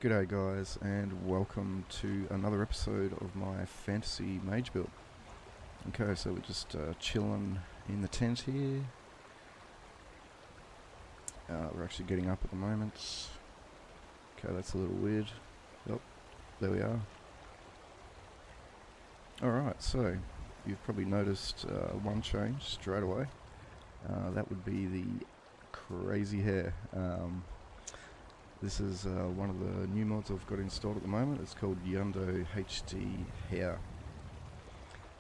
G'day guys, and welcome to another episode of my Fantasy Mage build. Okay, so we're just chilling in the tent here. We're actually getting up at the moment. Okay, that's a little weird. Yep, there we are. Alright, so you've probably noticed one change straight away. That would be the crazy hair. This is one of the new mods I've got installed at the moment. It's called YunDao HD Hair.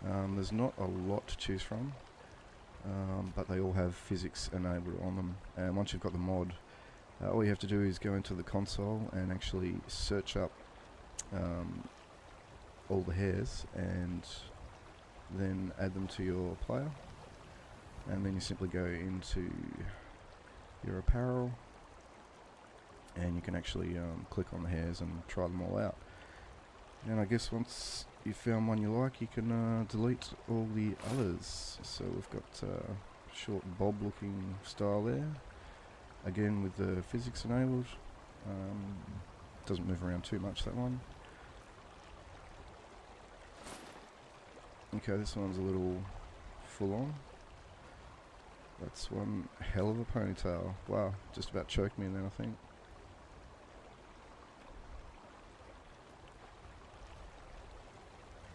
There's not a lot to choose from, but they all have physics enabled on them. And once you've got the mod, all you have to do is go into the console and actually search up all the hairs and then add them to your player. And then you simply go into your apparel, and you can actually click on the hairs and try them all out. And I guess once you've found one you like, you can delete all the others. So we've got short bob looking style there, again with the physics enabled. Doesn't move around too much, that one. Okay, this one's a little full on. That's one hell of a ponytail. Wow, just about choked me then, I think.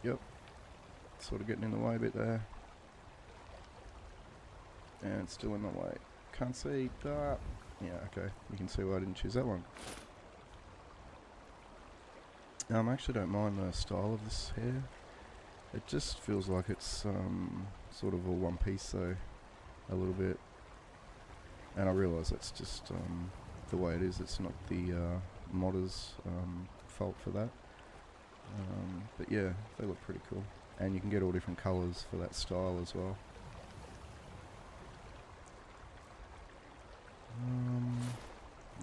Yep, sort of getting in the way a bit there. And it's still in my way. Can't see. Yeah, okay, you can see why I didn't choose that one. I actually don't mind the style of this hair. It just feels like it's sort of all one piece though, a little bit. And I realise that's just the way it is. It's not the modder's fault for that. But yeah, they look pretty cool. And you can get all different colours for that style as well.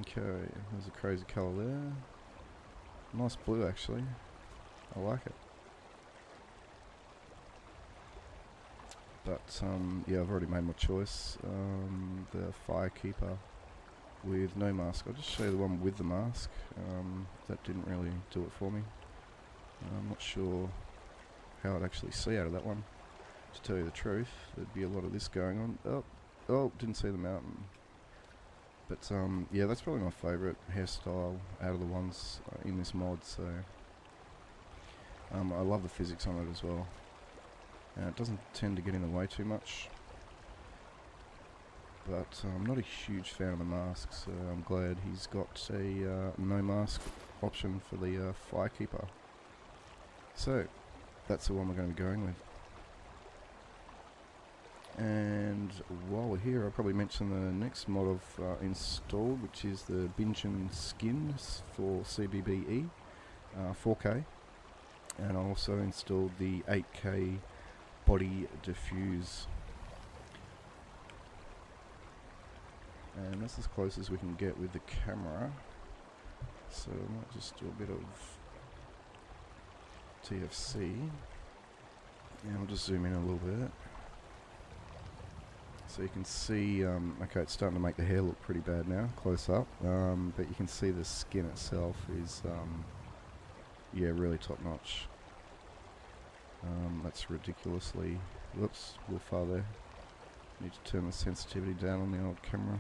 Okay, there's a crazy colour there. Nice blue actually. I like it. But yeah, I've already made my choice. The Firekeeper with no mask. I'll just show you the one with the mask. That didn't really do it for me. I'm not sure how I'd actually see out of that one. To tell you the truth, there'd be a lot of this going on. Oh, didn't see the mountain. But yeah, that's probably my favourite hairstyle out of the ones in this mod. So I love the physics on it as well. It doesn't tend to get in the way too much. But I'm not a huge fan of the mask, so I'm glad he's got a no mask option for the Firekeeper. So, that's the one we're going to be going with. And while we're here, I'll probably mention the next mod I've installed, which is the Bijin skins for CBBE 4K. And I also installed the 8K body diffuse. And that's as close as we can get with the camera. So I might just do a bit of TFC, and I'll just zoom in a little bit so you can see, okay, it's starting to make the hair look pretty bad now, close up, but you can see the skin itself is, yeah, really top notch. That's ridiculously, whoops, a little far there, need to turn the sensitivity down on the old camera,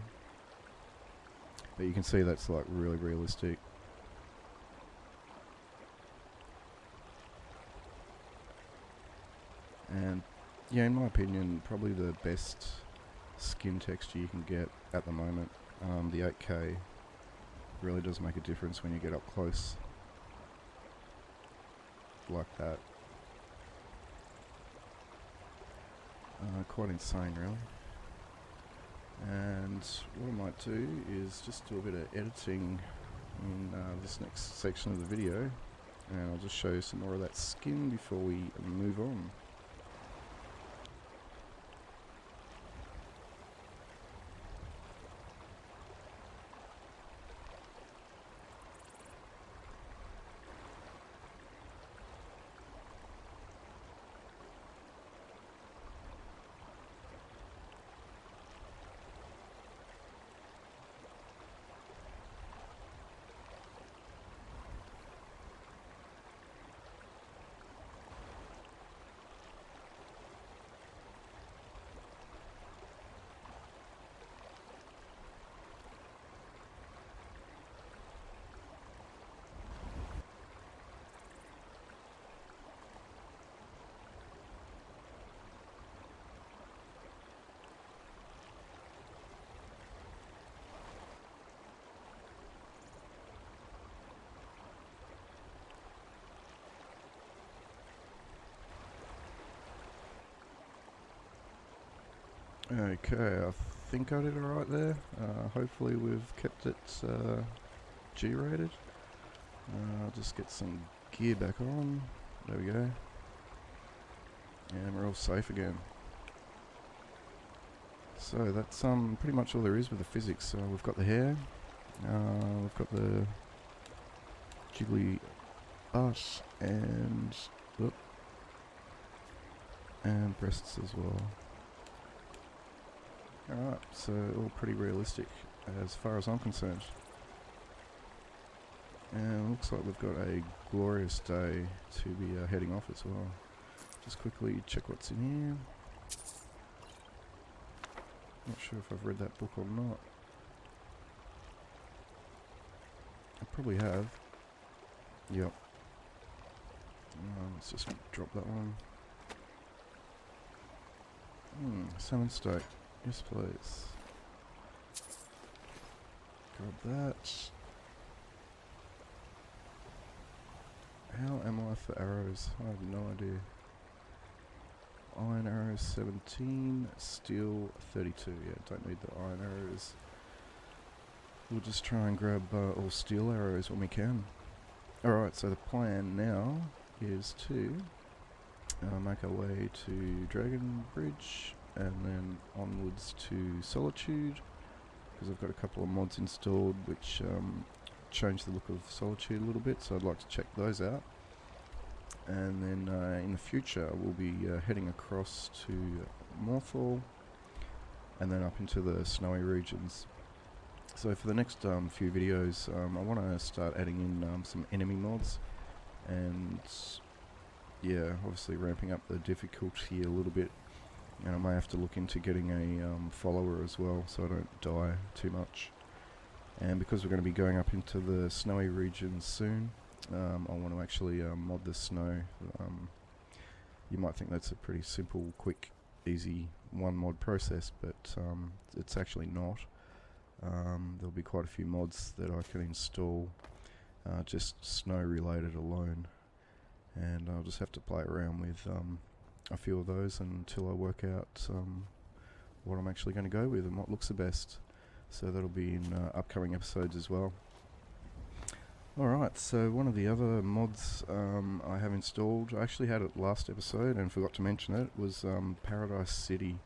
but you can see that's like really realistic. And yeah, in my opinion, probably the best skin texture you can get at the moment. The 8K really does make a difference when you get up close like that. Quite insane really. And what I might do is just do a bit of editing in this next section of the video, and I'll just show you some more of that skin before we move on. Okay, I think I did alright there. Hopefully we've kept it G-rated. I'll just get some gear back on. There we go. And we're all safe again. So that's pretty much all there is with the physics. So we've got the hair, we've got the jiggly butt and breasts as well. Alright, so all pretty realistic as far as I'm concerned. And it looks like we've got a glorious day to be heading off as well. Just quickly check what's in here. Not sure if I've read that book or not. I probably have. Yep. Let's just drop that one. Salmon steak. Yes, please. Grab that. How am I for arrows? I have no idea. Iron arrows 17, steel 32. Yeah, don't need the iron arrows. We'll just try and grab all steel arrows when we can. Alright, so the plan now is to make our way to Dragon Bridge and then onwards to Solitude, because I've got a couple of mods installed which change the look of Solitude a little bit, so I'd like to check those out. And then in the future we'll be heading across to Morthal and then up into the snowy regions. So for the next few videos I want to start adding in some enemy mods, and yeah, obviously ramping up the difficulty a little bit, and I may have to look into getting a follower as well so I don't die too much. And because we're going to be going up into the snowy regions soon, I want to actually mod the snow. You might think that's a pretty simple, quick, easy one mod process, but it's actually not. There'll be quite a few mods that I can install just snow related alone, and I'll just have to play around with a few of those until I work out what I'm actually going to go with and what looks the best. So that'll be in upcoming episodes as well. Alright, so one of the other mods I have installed, I actually had it last episode and forgot to mention it, was Paradise City.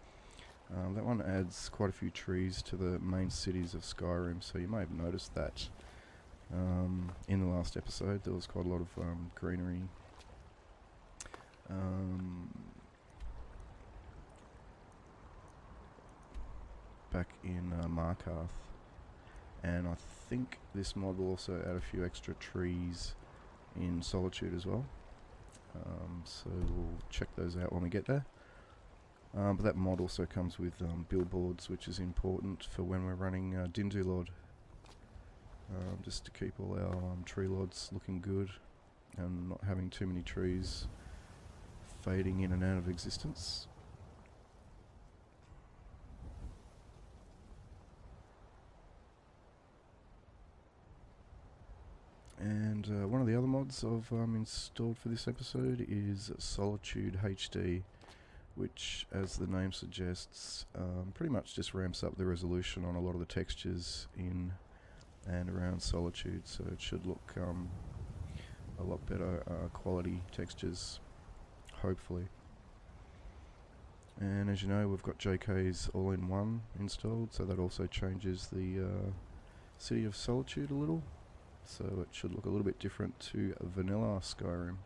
That one adds quite a few trees to the main cities of Skyrim, so you may have noticed that in the last episode there was quite a lot of greenery. Back in Markarth, and I think this mod will also add a few extra trees in Solitude as well, so we'll check those out when we get there. But that mod also comes with billboards, which is important for when we're running Dindu Lord, just to keep all our tree lords looking good and not having too many trees fading in and out of existence. And one of the other mods I've installed for this episode is Solitude HD, which, as the name suggests, pretty much just ramps up the resolution on a lot of the textures in and around Solitude, so it should look a lot better quality textures, hopefully. And as you know, we've got JK's all-in-one installed, so that also changes the City of Solitude a little. So it should look a little bit different to vanilla Skyrim.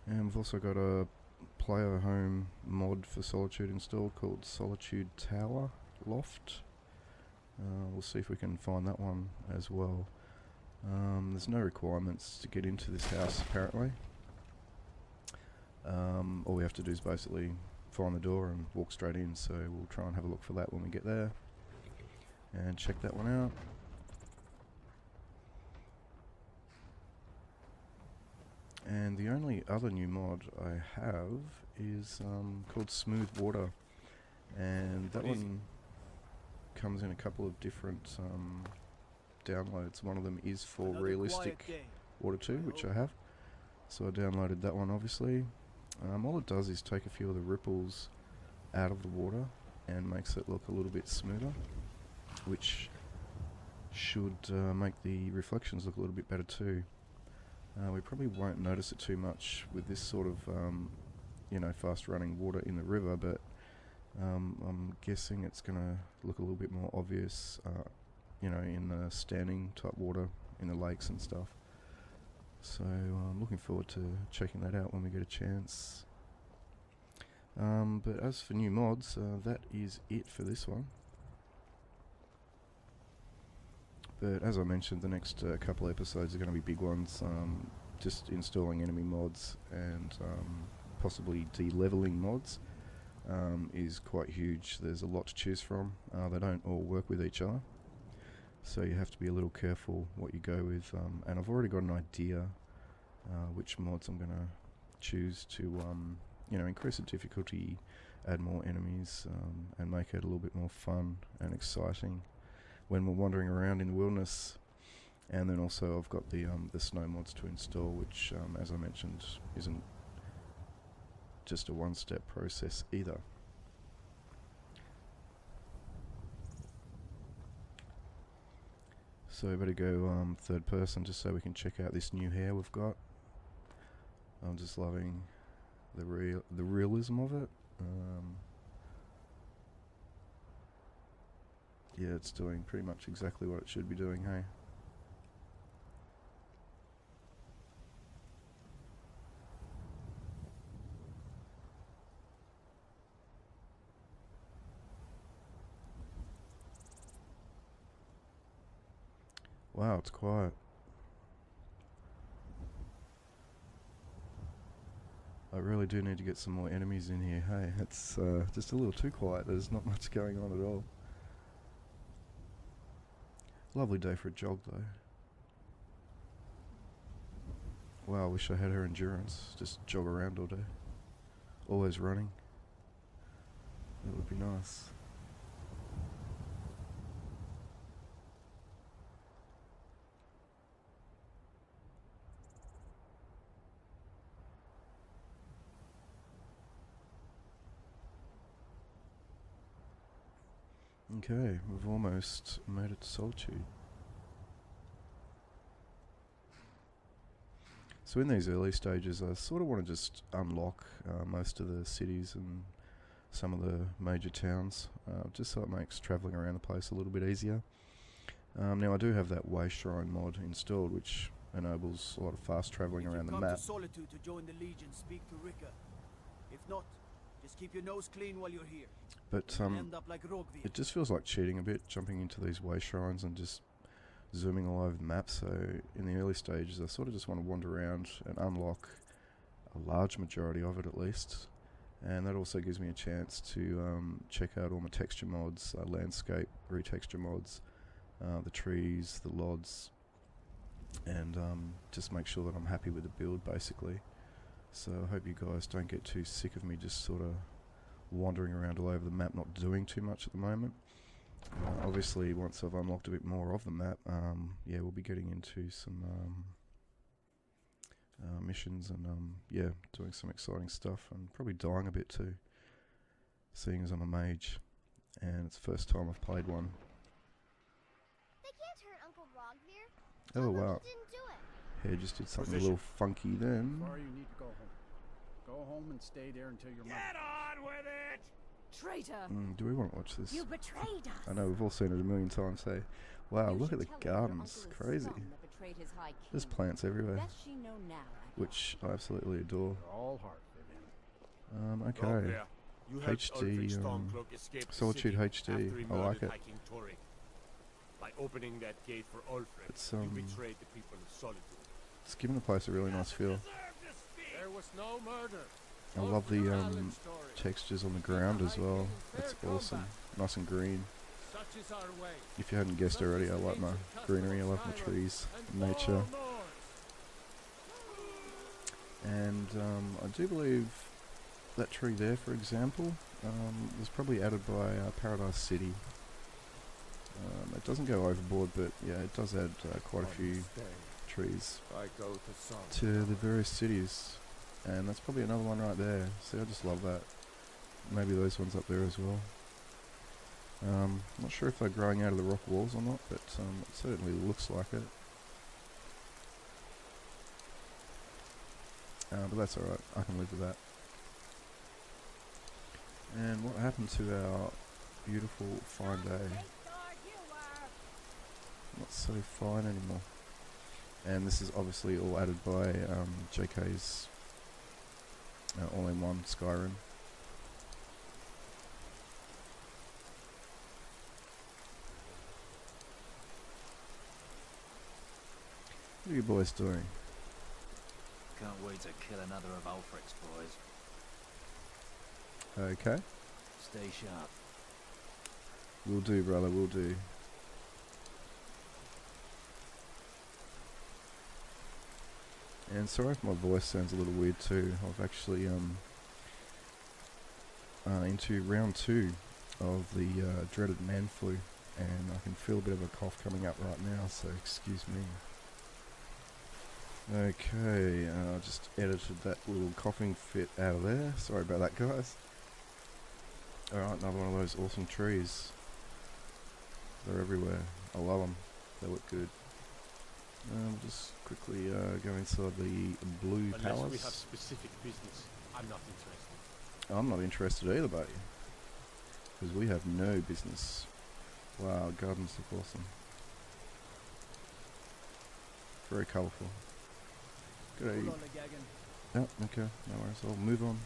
And we've also got a player home mod for Solitude installed called Solitude Tower Loft. We'll see if we can find that one as well. There's no requirements to get into this house apparently. All we have to do is basically find the door and walk straight in, so we'll try and have a look for that when we get there and check that one out. And the only other new mod I have is called Smooth Water, and that one comes in a couple of different downloads. One of them is for realistic water 2, which I have, So I downloaded that one, obviously. All it does is take a few of the ripples out of the water and makes it look a little bit smoother, which should make the reflections look a little bit better too. We probably won't notice it too much with this sort of fast running water in the river, but I'm guessing it's going to look a little bit more obvious in the standing type water in the lakes and stuff. So I'm looking forward to checking that out when we get a chance. But as for new mods, that is it for this one. But as I mentioned, the next couple episodes are going to be big ones. Just installing enemy mods and possibly de-leveling mods is quite huge. There's a lot to choose from. They don't all work with each other, so you have to be a little careful what you go with. And I've already got an idea which mods I'm going to choose to increase the difficulty, add more enemies, and make it a little bit more fun and exciting when we're wandering around in the wilderness. And then also I've got the snow mods to install, which as I mentioned isn't just a one-step process either. So I better go third person just so we can check out this new hair we've got. I'm just loving the realism of it. Yeah, it's doing pretty much exactly what it should be doing, hey? Wow, it's quiet. I really do need to get some more enemies in here, hey? It's just a little too quiet. There's not much going on at all. Lovely day for a jog though. Wow, I wish I had her endurance. Just jog around all day. Always running. That would be nice. Okay, we've almost made it to Solitude. So in these early stages I sort of want to just unlock most of the cities and some of the major towns, just so it makes travelling around the place a little bit easier. Now I do have that Way Shrine mod installed, which enables a lot of fast travelling around the map. Come to Solitude to join the Legion, speak to Rika. If not, just keep your nose clean while you're here. But it just feels like cheating a bit, jumping into these way shrines and just zooming all over the map. So in the early stages I sort of just want to wander around and unlock a large majority of it at least. And that also gives me a chance to check out all my texture mods, landscape retexture mods, the trees, the LODs, and just make sure that I'm happy with the build basically. So I hope you guys don't get too sick of me just sort of wandering around all over the map, not doing too much at the moment. Obviously once I've unlocked a bit more of the map, yeah, we'll be getting into some missions and yeah, doing some exciting stuff, and probably dying a bit too, seeing as I'm a mage and it's the first time I've played one. They can't hurt Uncle Rogvir. Oh wow, He didn't do it. Hair just did something a little funky then. Sorry, you need to go home. Go home and stay there until your mother... Get on with it! Traitor! Do we want to watch this? You betrayed us! I know, we've all seen it a million times, hey. Wow, You look at should the tell her your gardens, uncle is crazy. Scum that betrayed his high There's king. plants everywhere, Best she know now, I which I absolutely adore. You're all heart, Vivian. Okay. You helped HD, Ulfric Stormcloak escape the Solitude city HD, after he I like murdered it. High King Torrik. By opening that gate for Ulfric, It's, you betrayed the people of Solitude. It's giving the place a really nice feel. There was no murder. I love the textures on the ground as well. It's awesome. Nice and green. Such is our way. If you hadn't guessed already, I like my greenery, I love my trees, nature. And I do believe that tree there, for example, was probably added by Paradise City. It doesn't go overboard, but yeah, it does add quite a few trees I go to some. to the various cities. And that's probably another one right there. See, I just love that. Maybe those ones up there as well. Not sure if they're growing out of the rock walls or not, but it certainly looks like it. But that's alright, I can live with that. And what happened to our beautiful fine day? Not so fine anymore. And this is obviously all added by JK's all-in-one Skyrim. What are you boys doing? Can't wait to kill another of Ulfric's boys. Okay. Stay sharp. Will do, brother, will do. And sorry if my voice sounds a little weird too. I've actually into round 2 of the dreaded man flu, and I can feel a bit of a cough coming up right now, so excuse me. Okay, I just edited that little coughing fit out of there. Sorry about that, guys. Alright, another one of those awesome trees. They're everywhere. I love them. They look good. We'll just quickly go inside the blue Unless palace. we have specific business, I'm not interested. I'm not interested either, buddy. Because we have no business. Wow, gardens look awesome. Very colourful. Good day. Hold on, Gagan. Yep, okay, no worries, I'll move on.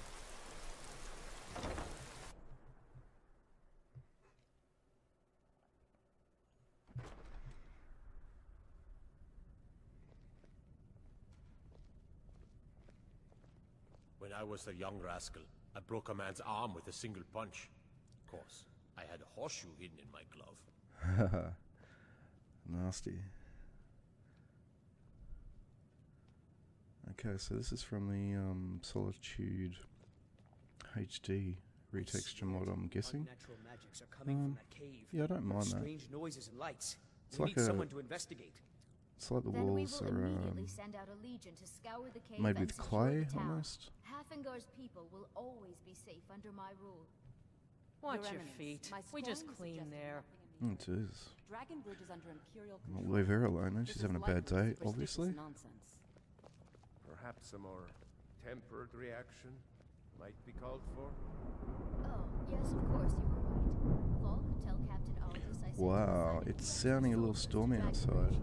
When I was a young rascal, I broke a man's arm with a single punch. Of course, I had a horseshoe hidden in my glove. Nasty. Okay, so this is from the Solitude HD retexture mod, I'm guessing. Unnatural magics are coming from that cave. Yeah, I don't mind that. Strange noises and lights. It's We like need a- someone to investigate. It's like the Then we walls will are immediately send out a legion to scour the cave made and with secure clay, the town. almost. Hafengar's people will always be safe under my rule. Watch Your your Eminence, feet. my We just strongly clean suggest there. It is. Dragonbridge is under imperial I'll control. leave her alone then, This she's is having a bad likely day, superstitious obviously. Nonsense. Perhaps a more tempered reaction might be called for. Oh, yes, of course, you were right. Volk, tell Captain Aldous I sent you Wow, assignment it's to sounding a little soldiers to stormy Dragonbridge. outside.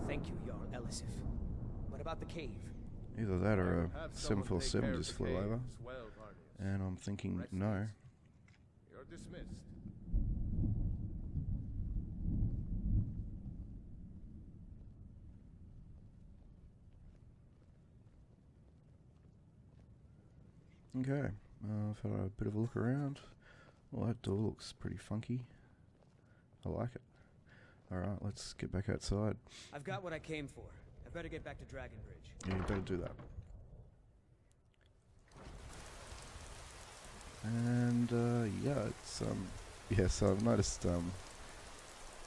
Thank you, Jarl Elisif. What about the cave? Either that or I'll a have someone take 747 care of just the flew cave over. as well, Varnius. And I'm thinking, Rest no. easy. You're dismissed. Okay, I've had a bit of a look around. Well, that door looks pretty funky. I like it. Alright, let's get back outside. I've got what I came for. I better get back to Dragonbridge. Yeah, you better do that. And, yeah, it's, yeah, so I've noticed,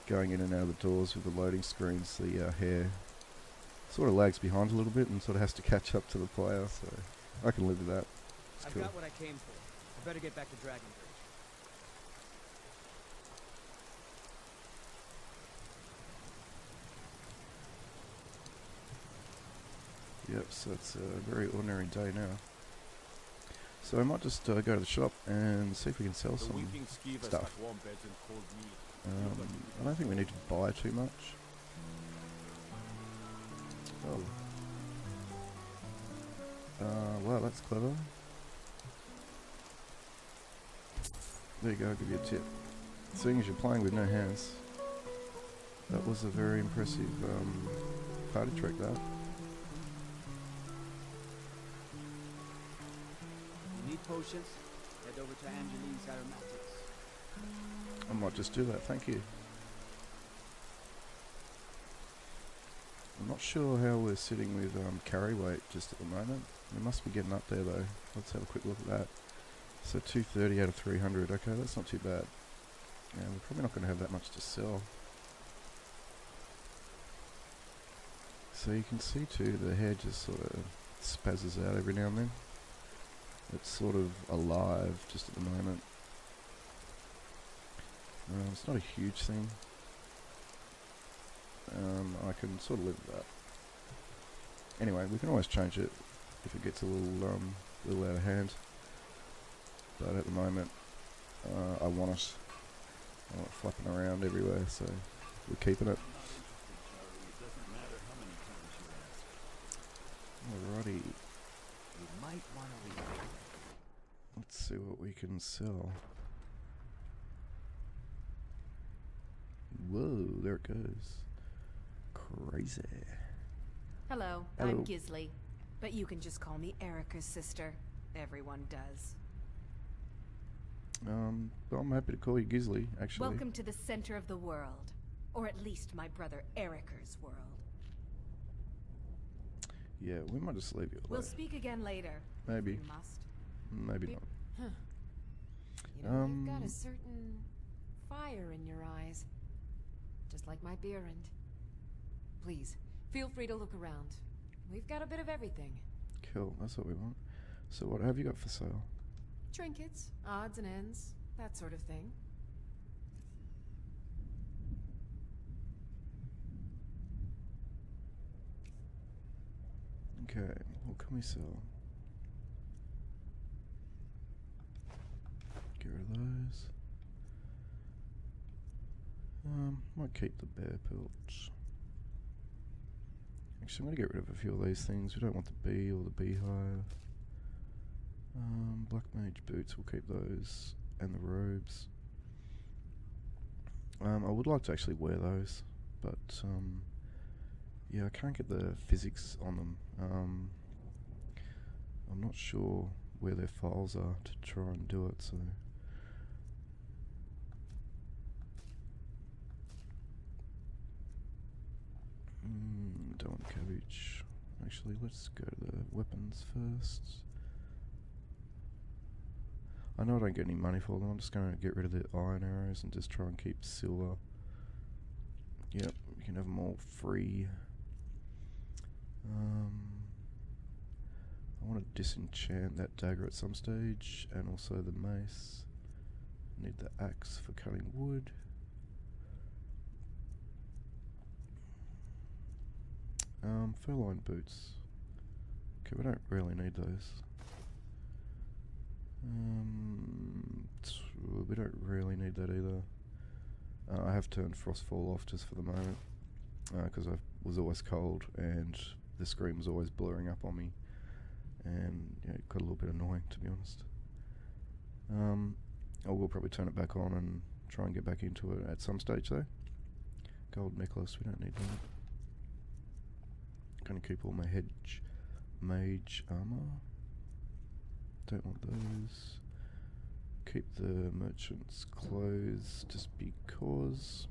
going in and out of the doors with the loading screens, the hair sort of lags behind a little bit and sort of has to catch up to the player, so I can live with that. It's I've cool. got what I came for. I better get back to Dragonbridge. Yep, so it's a very ordinary day now. So I might just go to the shop and see if we can sell The some winking skeevers stuff. have warm beds and cold meat. I don't think we need to buy too much. Oh. Wow, that's clever. There you go, I'll give you a tip. Seeing as you're playing with no hands, that was a very impressive party trick, that. You need potions? Head over to Angeline's Aromatics. I might just do that, thank you. I'm not sure how we're sitting with carry weight just at the moment. We must be getting up there though. Let's have a quick look at that. So 230 out of 300, okay, that's not too bad. Yeah, we're probably not going to have that much to sell. So you can see too, the hair just sort of spazzes out every now and then. It's sort of alive just at the moment. It's not a huge thing. I can sort of live with that. Anyway, we can always change it if it gets a little out of hand. But at the moment, I want it flapping around everywhere, so we're keeping it. Alrighty. You might want to leave. Let's see what we can sell. Whoa, there it goes. Crazy. Hello, Hello. I'm Gisley. But you can just call me Erica's sister. Everyone does. Well, I'm happy to call you Gisley, actually. Welcome to the center of the world. Or at least my brother Erica's world. Yeah, we might just leave you alone. We'll speak again later. Maybe. You must. Maybe not. Huh. You know, you've got a certain fire in your eyes. Just like my Beerend. Please, feel free to look around. We've got a bit of everything. Cool, that's what we want. So what have you got for sale? Trinkets, odds and ends, that sort of thing. Okay, what can we sell? Get rid of those. Might keep the bear pelts. Actually, I'm going to get rid of a few of these things. We don't want the bee or the beehive. Black mage boots, we'll keep those. And the robes. I would like to actually wear those, but yeah, I can't get the physics on them. I'm not sure where their files are to try and do it, so... don't want cabbage. Actually, let's go to the weapons first. I know I don't get any money for them. I'm just going to get rid of the iron arrows and just try and keep silver. Yep, we can have them all free. I want to disenchant that dagger at some stage, and also the mace. Need the axe for cutting wood. Fur-lined boots. Okay, we don't really need those. We don't really need that either. I have turned Frostfall off just for the moment, because I was always cold and the screen was always blurring up on me, and yeah, it got a little bit annoying, to be honest. I will probably turn it back on and try and get back into it at some stage though. Gold necklace, we don't need that. Gonna keep all my hedge mage armor. Don't want those. Keep the merchant's clothes just because.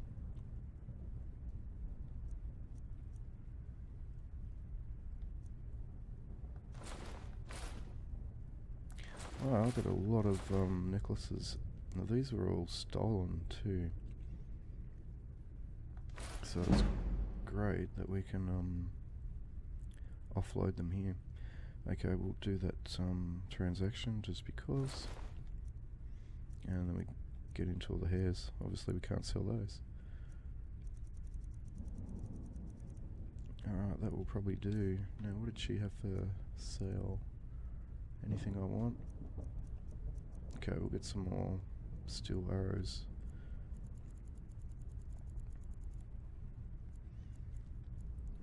Wow, I've got a lot of necklaces. Now these were all stolen too. So it's great that we can offload them here. Okay, we'll do that transaction just because. And then we get into all the hairs. Obviously we can't sell those. Alright, that will probably do. Now what did she have for sale? Anything I want? Okay, we'll get some more steel arrows.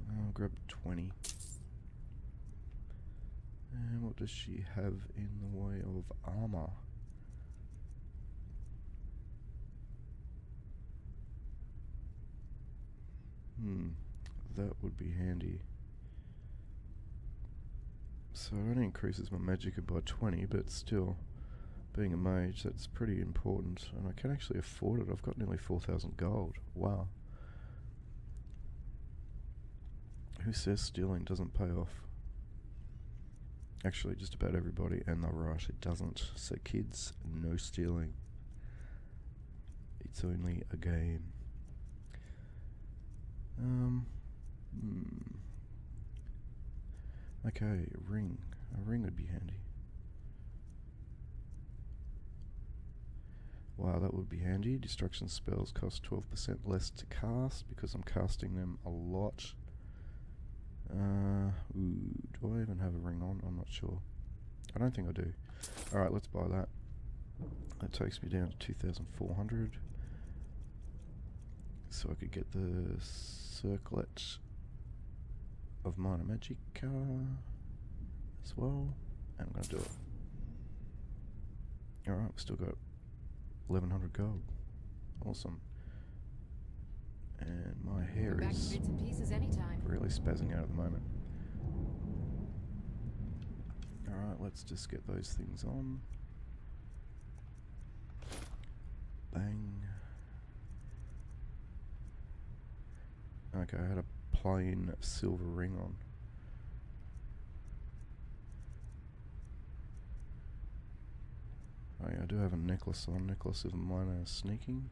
I'll grab 20. And what does she have in the way of armor? That would be handy. So it only increases my magicka by 20, but still, being a mage, that's pretty important. And I can actually afford it. I've got nearly 4,000 gold. Wow. Who says stealing doesn't pay off? Actually, just about everybody, and they're right, it doesn't. So kids, no stealing. It's only a game. Okay, a ring. A ring would be handy. Wow, that would be handy. Destruction spells cost 12% less to cast because I'm casting them a lot. Ooh, do I even have a ring on? I'm not sure. I don't think I do. Alright, let's buy that. That takes me down to 2,400. So I could get the circlet of minor magicka as well. And I'm going to do it. Alright, we've still got 1,100 gold. Awesome. And my hair Back to is bits and pieces anytime. really spazzing out at the moment. Alright, let's just get those things on. Bang. Okay, I had a plain silver ring on. Oh yeah, I do have a necklace on. Necklace of minor sneaking.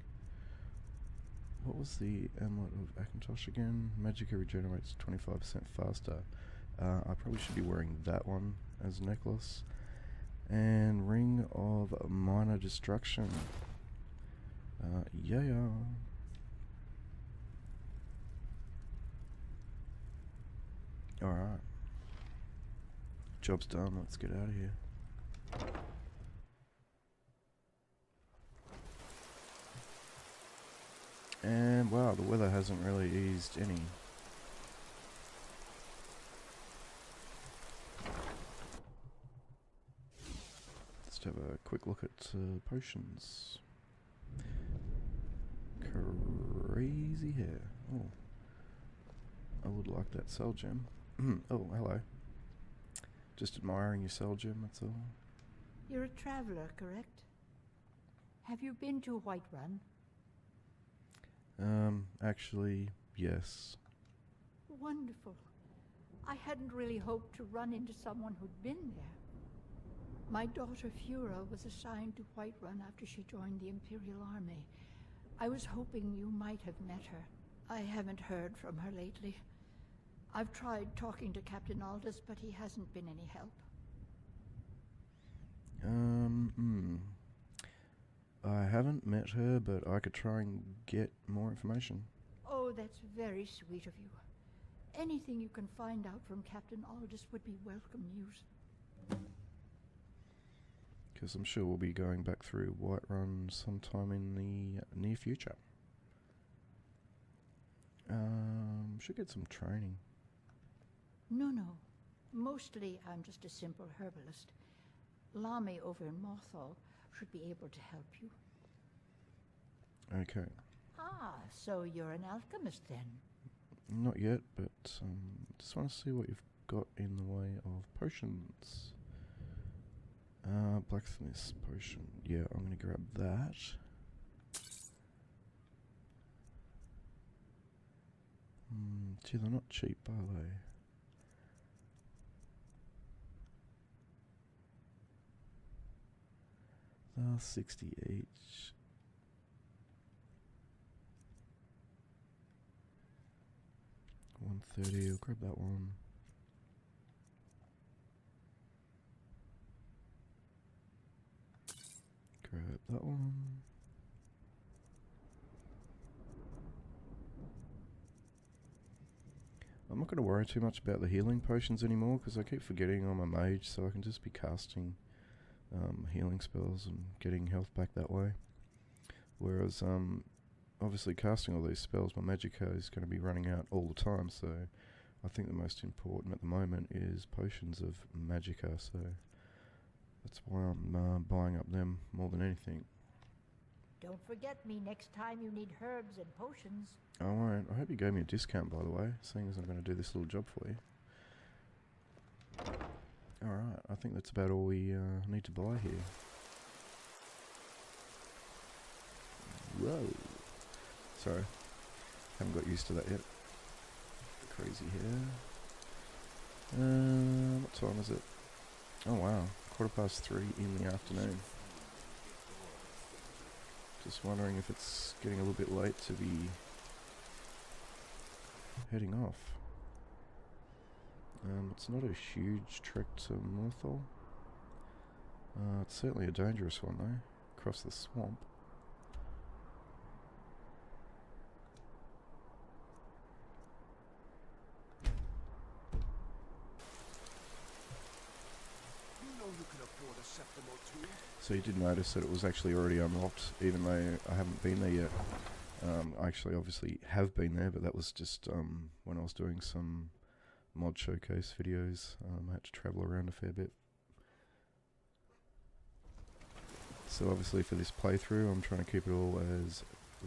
What was the amulet of Akintosh again? Magicka regenerates 25% faster. I probably should be wearing that one as a necklace. And ring of minor destruction. Yeah. Alright. Job's done, let's get out of here. And wow, the weather hasn't really eased any. Let's have a quick look at potions. Crazy hair. Oh. I would like that soul gem. Oh, hello. Just admiring your soul gem, that's all. You're a traveler, correct? Have you been to Whiterun? Actually, yes. Wonderful. I hadn't really hoped to run into someone who'd been there. My daughter Fura was assigned to Whiterun after she joined the Imperial Army. I was hoping you might have met her. I haven't heard from her lately. I've tried talking to Captain Aldous, but he hasn't been any help. I haven't met her, but I could try and get more information. Oh, that's very sweet of you. Anything you can find out from Captain Aldous would be welcome news. Because I'm sure we'll be going back through Whiterun sometime in the near future. Should get some training. No. Mostly I'm just a simple herbalist. Lami over in Morthal should be able to help you. Okay. Ah, so you're an alchemist then? Not yet, but just want to see what you've got in the way of potions. Blacksmith's potion. Yeah, I'm going to grab that. Gee, they're not cheap, are they? They're 60 each. $130, I'll grab that one. Grab that one. I'm not going to worry too much about the healing potions anymore because I keep forgetting I'm a mage, so I can just be casting healing spells and getting health back that way. Whereas obviously casting all these spells, my magicka is going to be running out all the time, so I think the most important at the moment is potions of magicka, so that's why I'm buying up them more than anything. Don't forget me next time you need herbs and potions. I won't. I hope you gave me a discount, by the way, seeing as I'm going to do this little job for you. Alright, I think that's about all we need to buy here. Whoa. Sorry. Haven't got used to that yet. Crazy hair. What time is it? Oh wow, 3:15 in the afternoon. Just wondering if it's getting a little bit late to be heading off. It's not a huge trek to Morthal. It's certainly a dangerous one though, across the swamp. So you did notice that it was actually already unlocked, even though I haven't been there yet. I actually obviously have been there, but that was just when I was doing some mod showcase videos. I had to travel around a fair bit. So obviously for this playthrough I'm trying to keep it all as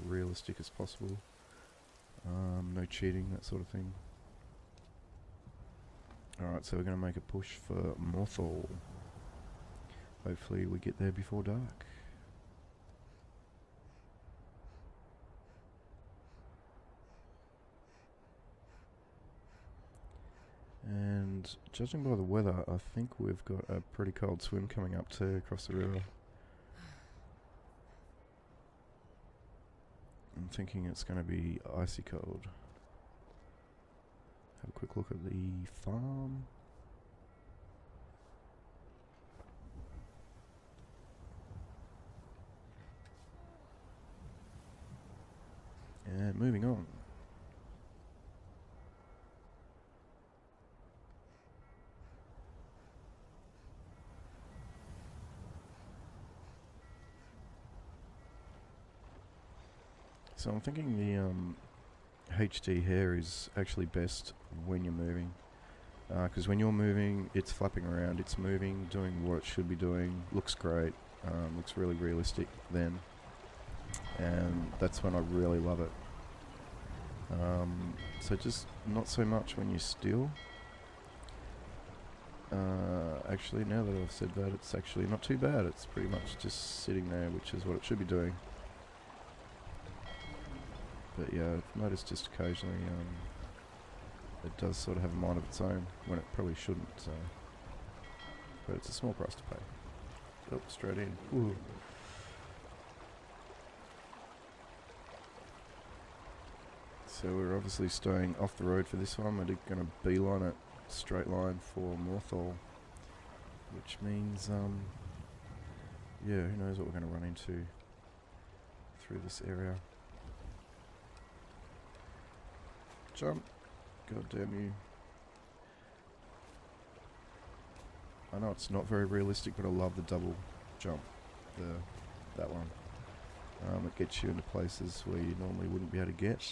realistic as possible. No cheating, that sort of thing. Alright, so we're going to make a push for Morthal. Hopefully we get there before dark. And judging by the weather, I think we've got a pretty cold swim coming up too across the river. I'm thinking it's going to be icy cold. Have a quick look at the farm. And moving on. So I'm thinking the HD hair is actually best when you're moving. Because when you're moving, it's flapping around, it's moving, doing what it should be doing, looks great, looks really realistic then. And that's when I really love it. So just not so much when you're still. Actually, now that I've said that, it's actually not too bad. It's pretty much just sitting there, which is what it should be doing. But yeah, I've noticed just occasionally it does sort of have a mind of its own when it probably shouldn't. So, but it's a small price to pay. Oh, straight in. Ooh. So we're obviously staying off the road for this one. We're going to beeline it straight line for Morthal, which means yeah, who knows what we're going to run into through this area. Jump. God damn you. I know it's not very realistic, but I love the double jump. That one. It gets you into places where you normally wouldn't be able to get.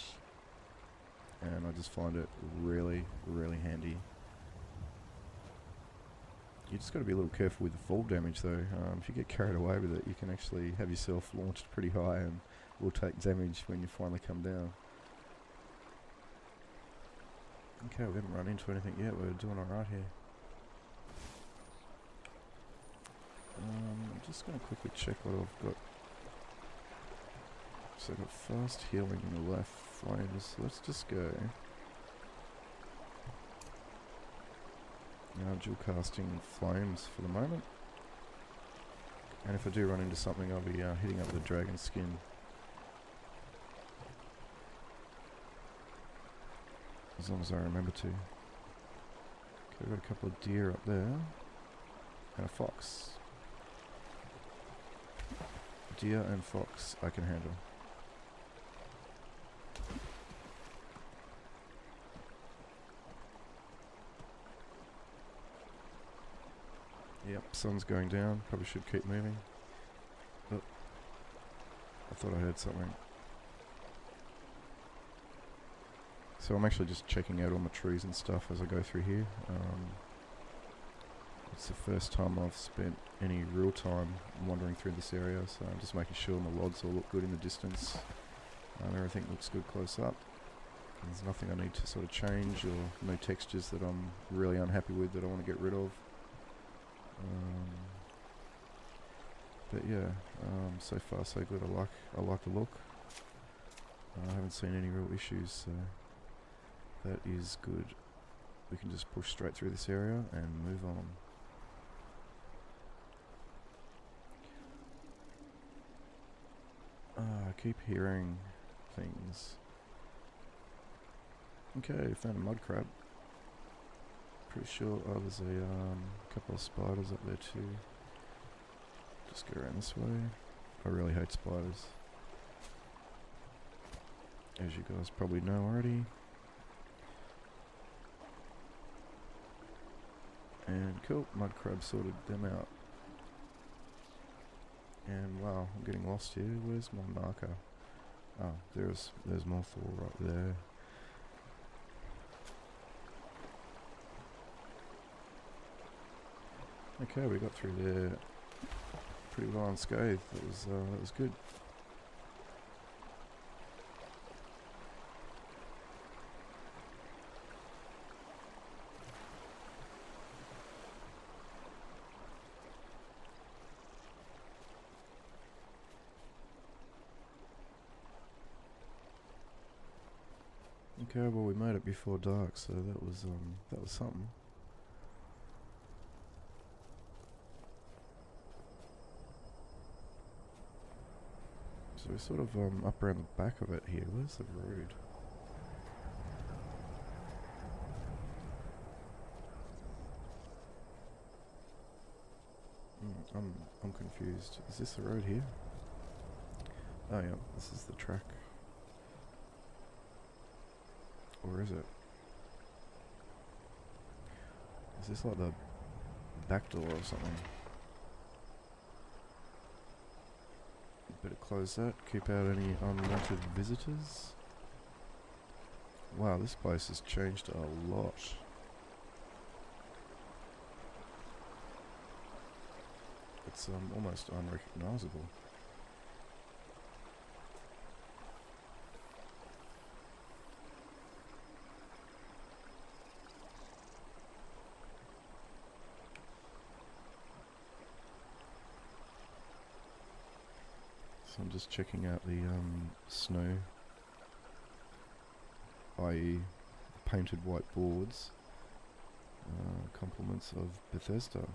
And I just find it really, really handy. You just got to be a little careful with the fall damage though. If you get carried away with it, you can actually have yourself launched pretty high and will take damage when you finally come down. Okay, we haven't run into anything yet. We're doing alright here. I'm just going to quickly check what I've got. So I've got fast healing in the left, flames. Let's just go. Now dual casting flames for the moment. And if I do run into something, I'll be hitting up the dragon skin. As long as I remember to. Okay, we've got a couple of deer up there. And a fox. Deer and fox I can handle. Yep, sun's going down. Probably should keep moving. Oh, I thought I heard something. So I'm actually just checking out all my trees and stuff as I go through here. It's the first time I've spent any real time wandering through this area, so I'm just making sure my logs all look good in the distance. Everything looks good close up. There's nothing I need to sort of change, or no textures that I'm really unhappy with that I want to get rid of. But yeah, so far so good. I like the look. I haven't seen any real issues, so that is good. We can just push straight through this area and move on. I keep hearing things. Okay, found a mud crab. Pretty sure, oh, there's a couple of spiders up there too. Just go around this way. I really hate spiders, as you guys probably know already. And cool, mud crab sorted them out. And wow, I'm getting lost here. Where's my marker? Oh, there's Morthal right there. Okay, we got through there pretty well unscathed. That was good. Okay, well we made it before dark, so that was something. So we're sort of up around the back of it here. Where's the road? I'm confused. Is this the road here? Oh yeah, this is the track. Or is it? Is this like the back door or something? Better close that, keep out any unwanted visitors. Wow, this place has changed a lot. It's almost unrecognizable. So I'm just checking out the snow, i.e. painted white boards, compliments of Bethesda.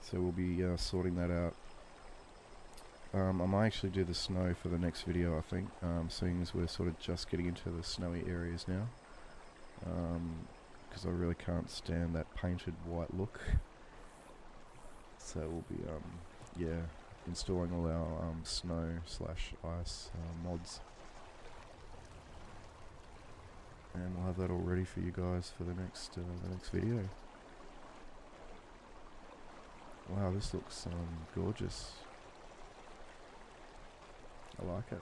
So we'll be sorting that out. I might actually do the snow for the next video, I think, seeing as we're sort of just getting into the snowy areas now. Because I really can't stand that painted white look. So we'll be, yeah, installing all our snow/ice mods. And we'll have that all ready for you guys for the next video. Wow, this looks gorgeous. I like it.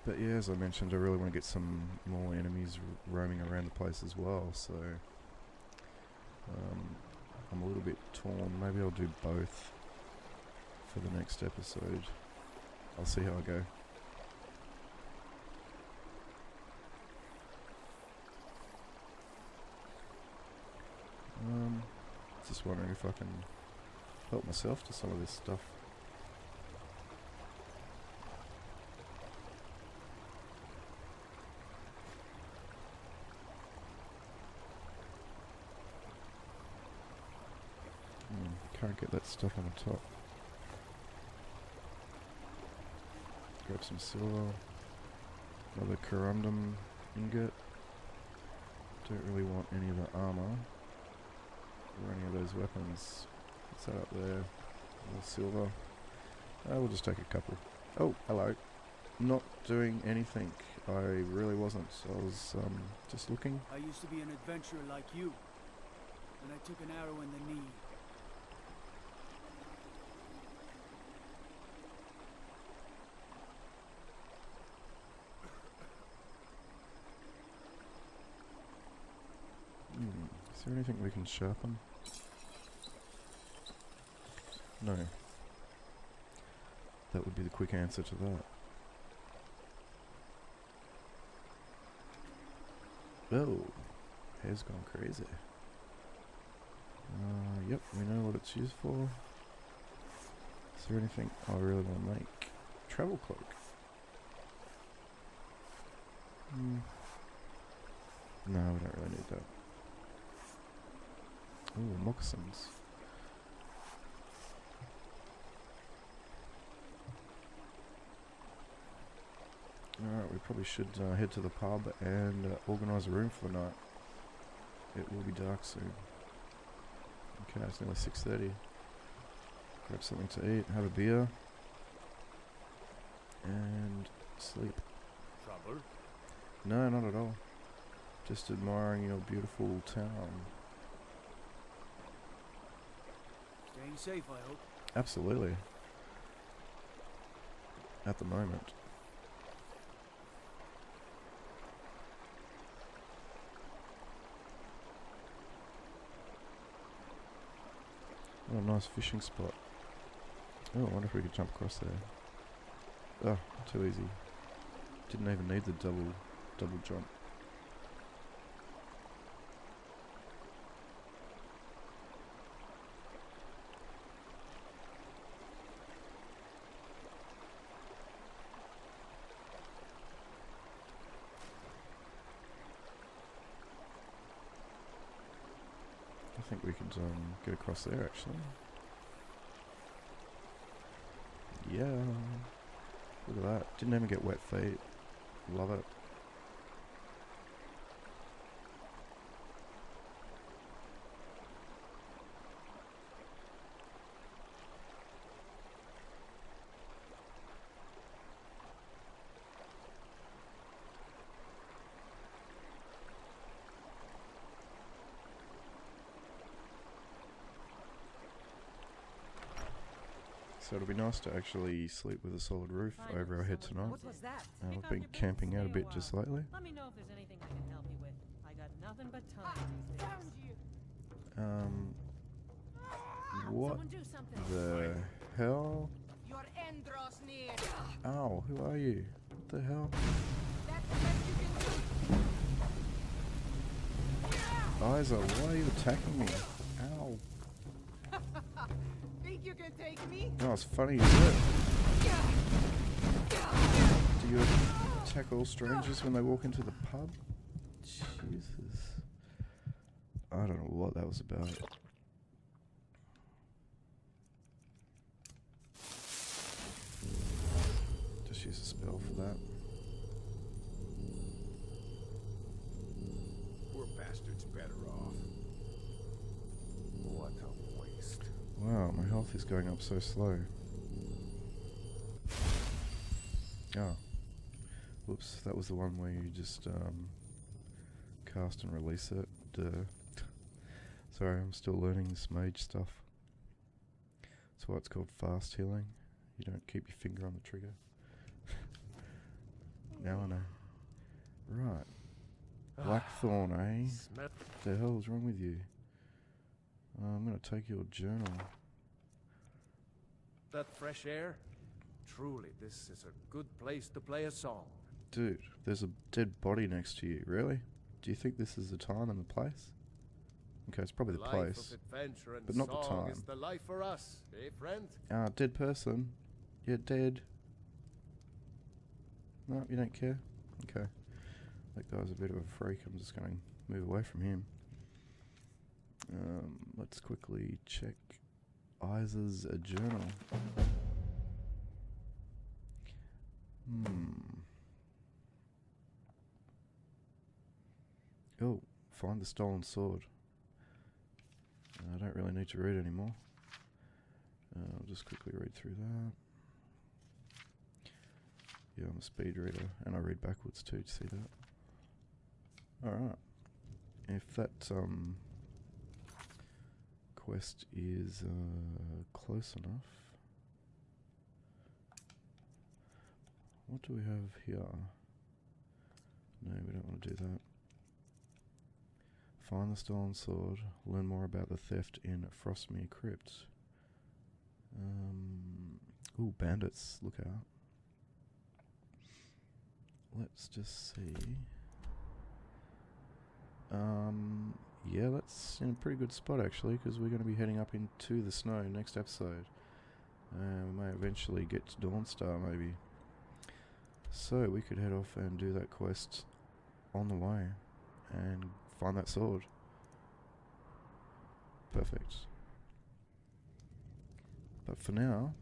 But yeah, as I mentioned, I really want to get some more enemies roaming around the place as well, so I'm a little bit torn. Maybe I'll do both for the next episode. I'll see how I go. Just wondering if I can help myself to some of this stuff. Can't get that stuff on the top. Grab some silver. Another corundum ingot. Don't really want any of the armor or any of those weapons. What's that up there? More silver. We'll just take a couple. Oh, hello. Not doing anything. I really wasn't. I was just looking. I used to be an adventurer like you, and I took an arrow in the knee. Is there anything we can sharpen? No. That would be the quick answer to that. Oh, hair's gone crazy. Yep, we know what it's used for. Is there anything I really want to make? Travel cloak. No, we don't really need that. Ooh, moccasins. Alright, we probably should head to the pub and organise a room for the night. It will be dark soon. Okay, it's nearly 6:30. Grab something to eat, have a beer, and sleep. Trouble? No, not at all. Just admiring your beautiful town. Staying safe, I hope. Absolutely. At the moment. Oh, nice fishing spot. Oh, I wonder if we could jump across there. Oh, too easy. Didn't even need the double jump. I think we could get across there actually. Yeah. Look at that. Didn't even get wet feet. Love it. So it'll be nice to actually sleep with a solid roof over our head tonight. What was that? I've been camping out a bit just lately. Let me know if there's anything I can help you with. I got nothing but time these days. What Someone do something. the hell? Your end draws near. Ow, who are you? What the hell? That's the best you can do. Isa, why are you attacking me? Ow. Think you can take me? No, it's funny, isn't it? Do you attack all strangers when they walk into the pub? Jesus. I don't know what that was about. Just use a spell for that. Poor bastard's better off. What a waste. Wow, my health is going up so slow. Oh. Whoops, that was the one where you just cast and release it. Duh. Sorry, I'm still learning this mage stuff. That's why it's called fast healing. You don't keep your finger on the trigger. Now I know. Right. Blackthorn, eh? What the hell's wrong with you? I'm gonna take your journal. That fresh air? Truly, this is a good place to play a song. Dude, there's a dead body next to you. Really? Do you think this is the time and the place? Okay, it's probably the place, but not the time. Is the life for us, eh, friend? Dead person. You're dead. No, you don't care? Okay. That guy's a bit of a freak. I'm just going to move away from him. Let's quickly check Isa's journal. Oh, find the stolen sword. I don't really need to read anymore. I'll just quickly read through that. Yeah, I'm a speed reader, and I read backwards too, to see that. Alright. If that quest is close enough. What do we have here? No, we don't want to do that. Find the stolen sword. Learn more about the theft in Frostmere Crypt. Ooh, bandits. Look out. Let's just see. Yeah, that's in a pretty good spot actually, because we're going to be heading up into the snow next episode. We may eventually get to Dawnstar maybe. So we could head off and do that quest on the way. and find that sword. Perfect. But for now,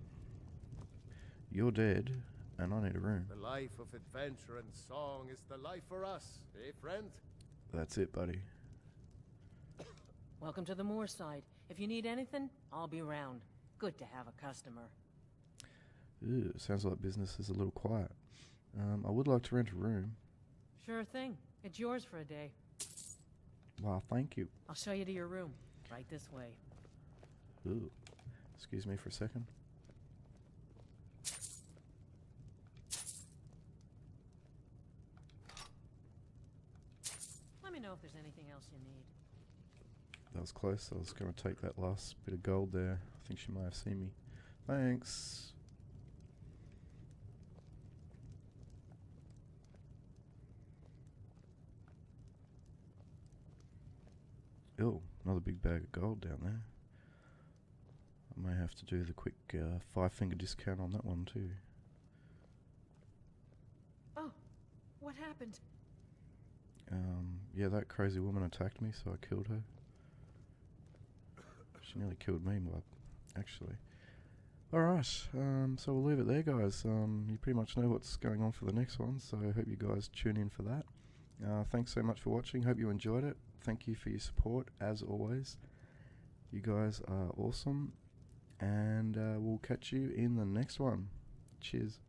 you're dead, and I need a room. The life of adventure and song is the life for us, eh, friend? That's it, buddy. Welcome to the Moorside. If you need anything, I'll be around. Good to have a customer. Ew, sounds like business is a little quiet. I would like to rent a room. Sure thing. It's yours for a day. Wow, thank you. I'll show you to your room. Right this way. Ooh. Excuse me for a second. Let me know if there's anything else you need. That was close. I was going to take that last bit of gold there. I think she might have seen me. Thanks. Oh, another big bag of gold down there. I may have to do the quick 5-finger discount on that one too. Oh, what happened? Yeah, that crazy woman attacked me, so I killed her. She nearly killed me, but actually. Alright, so we'll leave it there, guys. You pretty much know what's going on for the next one, so I hope you guys tune in for that. Thanks so much for watching. Hope you enjoyed it. Thank you for your support, as always. You guys are awesome. And we'll catch you in the next one. Cheers.